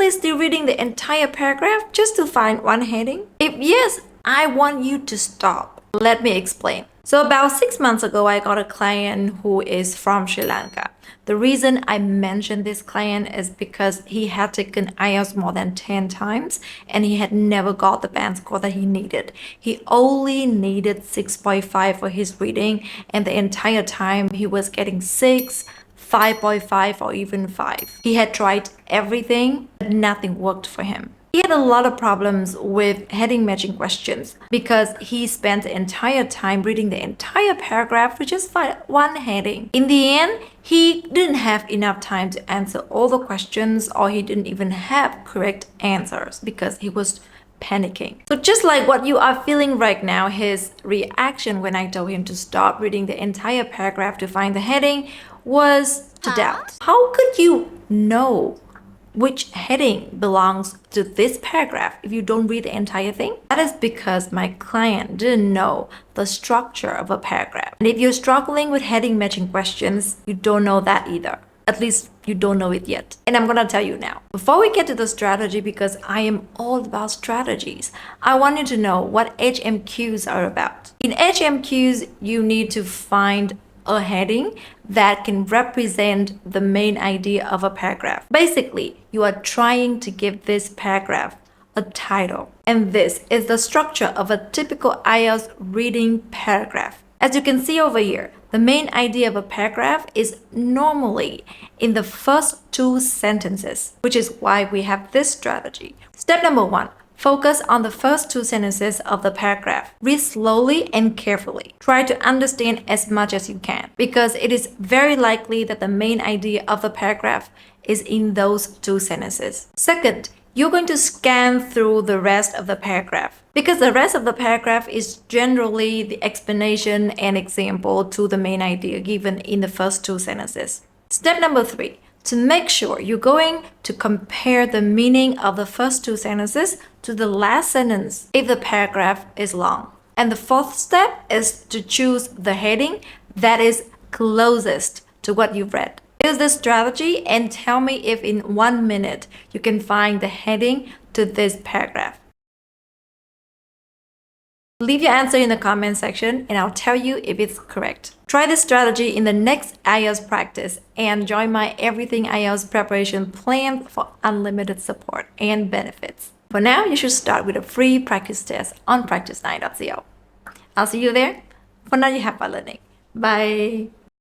really still reading the entire paragraph just to find one heading? If yes, I want you to stop. Let me explain. So about 6 months ago, I got a client who is from Sri Lanka. The reason I mentioned this client is because he had taken IELTS more than 10 times and he had never got the band score that he needed. He only needed 6.5 for his reading, and the entire time he was getting 6, 5.5 or even 5. He had tried everything, but nothing worked for him. He had a lot of problems with heading matching questions because he spent the entire time reading the entire paragraph to just find one heading. In the end, he didn't have enough time to answer all the questions, or he didn't even have correct answers because he was panicking. So just like what you are feeling right now, his reaction when I told him to stop reading the entire paragraph to find the heading was to doubt. How could you know which heading belongs to this paragraph if you don't read the entire thing? That is because my client didn't know the structure of a paragraph. And if you're struggling with heading matching questions, you don't know that either. At least you don't know it yet. And I'm gonna tell you now. Before we get to the strategy, because I am all about strategies, I want you to know what HMQs are about. In HMQs, you need to find a heading that can represent the main idea of a paragraph. Basically, you are trying to give this paragraph a title. And this is the structure of a typical IELTS reading paragraph. As you can see over here, the main idea of a paragraph is normally in the first 2 sentences, which is why we have this strategy. Step number 1. Focus on the first 2 sentences of the paragraph. Read slowly and carefully. Try to understand as much as you can, because it is very likely that the main idea of the paragraph is in those 2 sentences. Second, you're going to scan through the rest of the paragraph, because the rest of the paragraph is generally the explanation and example to the main idea given in the first 2 sentences. Step number 3. To make sure you're going to compare the meaning of the first 2 sentences to the last sentence if the paragraph is long. And the 4th step is to choose the heading that is closest to what you've read. Use this strategy and tell me if in 1 minute you can find the heading to this paragraph. Leave your answer in the comment section and I'll tell you if it's correct. Try this strategy in the next IELTS practice and join my Everything IELTS preparation plan for unlimited support and benefits. For now, you should start with a free practice test on practice9.co. I'll see you there. For now, you have fun learning. Bye.